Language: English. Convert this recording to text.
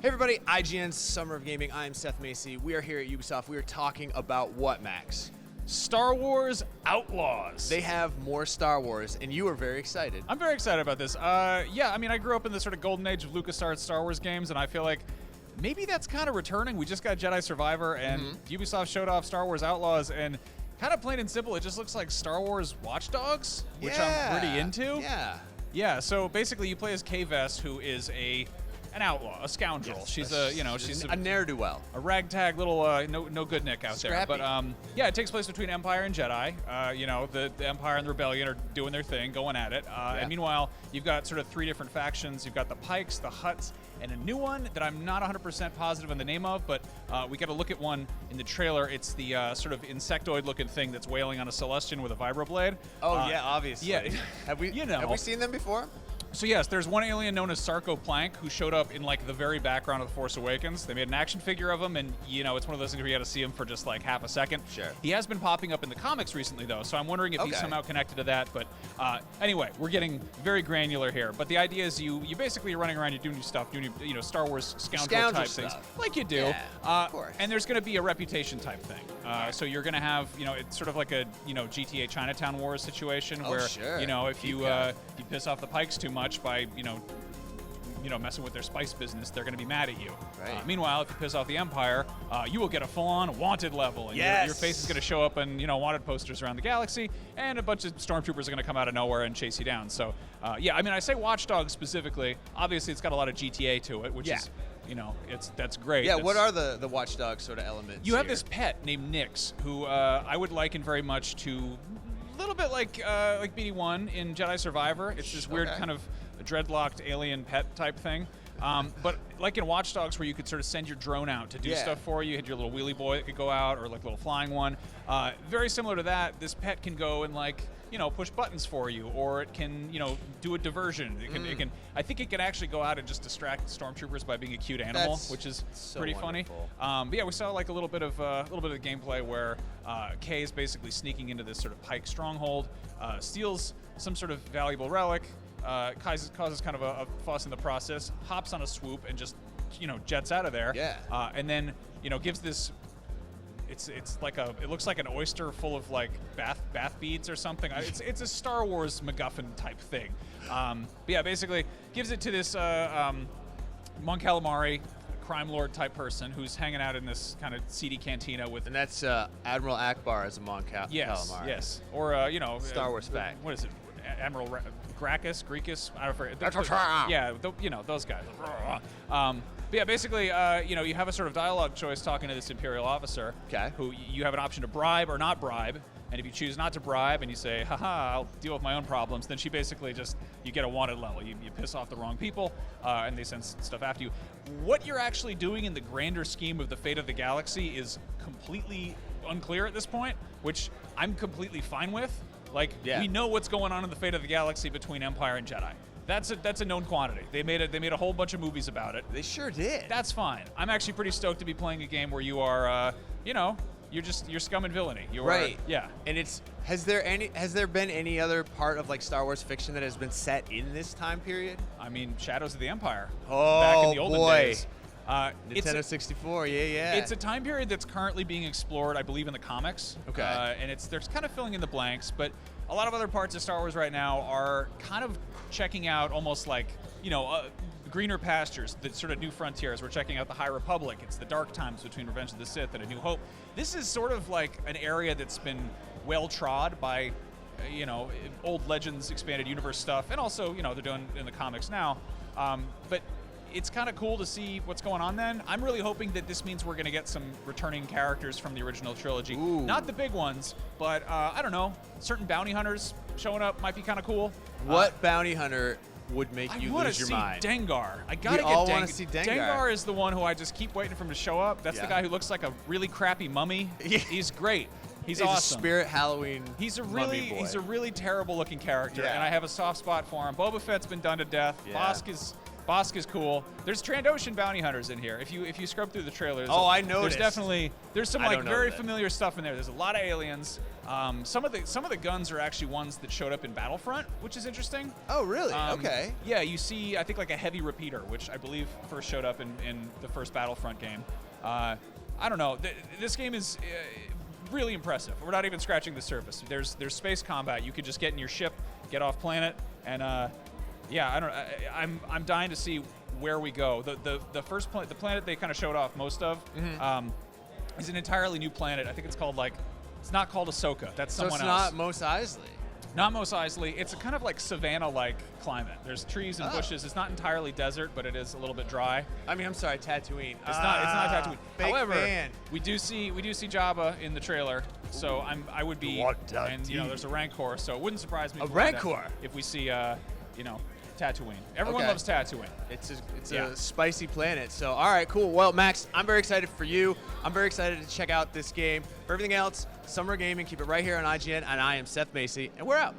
Hey everybody, IGN's Summer of Gaming. I'm Seth Macy. We are here at Ubisoft. We are talking about what, Max? Star Wars Outlaws. They have more Star Wars, and you are very excited. I'm very excited about this. Yeah, I mean, I grew up in the sort of golden age of LucasArts Star Wars games, and I feel like maybe that's kind of returning. We just got Jedi Survivor, and Ubisoft showed off Star Wars Outlaws, and kind of plain and simple, it just looks like Star Wars Watch Dogs, which I'm pretty into. Yeah, so basically you play as Kay Vess, who is an outlaw, a scoundrel. Yes, she's a ne'er-do-well. A ragtag little no good Nick out Scrappy. there. But yeah, it takes place between Empire and Jedi. The Empire and the Rebellion are doing their thing, going at it. And meanwhile, you've got sort of three different factions. You've got the Pikes, the Hutts, and a new one that I'm not 100% positive on the name of, but we got to look at one in the trailer. It's the sort of insectoid-looking thing that's wailing on a Celestian with a vibroblade. Oh yeah, obviously. Yeah, have we seen them before? So yes, there's one alien known as Sarco Plank who showed up in like the very background of The Force Awakens. They made an action figure of him, and it's one of those things where you got to see him for just like half a second. Sure. He has been popping up in the comics recently though, so I'm wondering if he's somehow connected to that. But anyway, we're getting very granular here. But the idea is you basically are running around, you're doing new stuff, doing Star Wars scoundrel type things, like you do. Yeah, of course. And there's going to be a reputation type thing. So you're going to have it's sort of like a GTA Chinatown Wars situation where if you piss off the Pikes too much by messing with their spice business, they're going to be mad at you. Right. Meanwhile, if you piss off the Empire, you will get a full-on wanted level, and your face is going to show up in wanted posters around the galaxy, and a bunch of stormtroopers are going to come out of nowhere and chase you down. So yeah, I mean, I say Watch Dogs specifically. Obviously, it's got a lot of GTA to it, which is that's great. Yeah, what are the Watch Dogs sort of elements? You have this pet named Nyx, who I would liken very much to a little bit like BD-1 in Jedi Survivor. It's this weird kind of dreadlocked alien pet type thing. But like in Watch Dogs, where you could sort of send your drone out to do stuff for you, you had your little wheelie boy that could go out, or like a little flying one. Very similar to that, this pet can go and push buttons for you, or it can do a diversion. It can. I think it can actually go out and just distract stormtroopers by being a cute animal, which is so pretty wonderful. funny. But yeah, we saw like a little bit of the gameplay where Kay is basically sneaking into this sort of Pike stronghold, steals some sort of valuable relic. Causes kind of a fuss in the process, hops on a swoop and just jets out of there. And then gives this. It looks like an oyster full of like bath beads or something. It's a Star Wars MacGuffin type thing. But yeah, basically gives it to this Mon Calamari crime lord type person who's hanging out in this kind of seedy cantina with. And that's Admiral Akbar as a Mon Calamari. Yes. Or Star Wars fact. What is it? Admiral Gracchus, I don't forget. That's right. Yeah, those guys. But yeah, basically, you have a sort of dialogue choice talking to this Imperial officer, who you have an option to bribe or not bribe. And if you choose not to bribe and you say, haha, I'll deal with my own problems, then she basically you get a wanted level. You piss off the wrong people, and they send stuff after you. What you're actually doing in the grander scheme of the fate of the galaxy is completely unclear at this point, which I'm completely fine with. We know what's going on in the fate of the galaxy between Empire and Jedi. That's a known quantity. They made a whole bunch of movies about it. They sure did. That's fine. I'm actually pretty stoked to be playing a game where you are, you're scum and villainy. Yeah. And has there been any other part of like Star Wars fiction that has been set in this time period? I mean, Shadows of the Empire. Oh, back in the olden days. Nintendo 64, yeah. It's a time period that's currently being explored, I believe, in the comics. Okay. And they're kind of filling in the blanks, but a lot of other parts of Star Wars right now are kind of checking out almost like, greener pastures, the sort of new frontiers. We're checking out the High Republic. It's the dark times between Revenge of the Sith and A New Hope. This is sort of like an area that's been well trod by, old Legends expanded universe stuff, and also, they're doing in the comics now. But it's kind of cool to see what's going on then. I'm really hoping that this means we're going to get some returning characters from the original trilogy. Ooh. Not the big ones, but I don't know. Certain bounty hunters showing up might be kind of cool. What bounty hunter would make you lose your mind? I want to see Dengar. I gotta we get all want to see Dengar. Dengar is the one who I just keep waiting for him to show up. That's the guy who looks like a really crappy mummy. He's great. He's awesome. A spirit Halloween. He's a boy. really terrible looking character, and I have a soft spot for him. Boba Fett's been done to death. Yeah. Bosk is cool. There's Trandoshan bounty hunters in here. If you scrub through the trailers, I noticed. There's some very familiar stuff in there. There's a lot of aliens. Some of the guns are actually ones that showed up in Battlefront, which is interesting. Oh, really? Okay. Yeah, you see, I think like a heavy repeater, which I believe first showed up in the first Battlefront game. I don't know. This game is really impressive. We're not even scratching the surface. There's space combat. You could just get in your ship, get off planet, and yeah, I'm dying to see where we go. The first the planet they kind of showed off most of is an entirely new planet. I think it's called it's not called Ahsoka. That's someone else. So it's not Mos Eisley. Not Mos Eisley. It's a kind of like savanna-like climate. There's trees and bushes. It's not entirely desert, but it is a little bit dry. I mean, I'm sorry, Tatooine. It's not Tatooine. Big However, fan. we do see Jabba in the trailer, so I would be, and there's a Rancor, so it wouldn't surprise me. If we see Tatooine. Everyone loves Tatooine. It's a spicy planet. So, all right, cool. Well, Max, I'm very excited for you. I'm very excited to check out this game. For everything else, Summer Gaming, keep it right here on IGN, and I am Seth Macy, and we're out.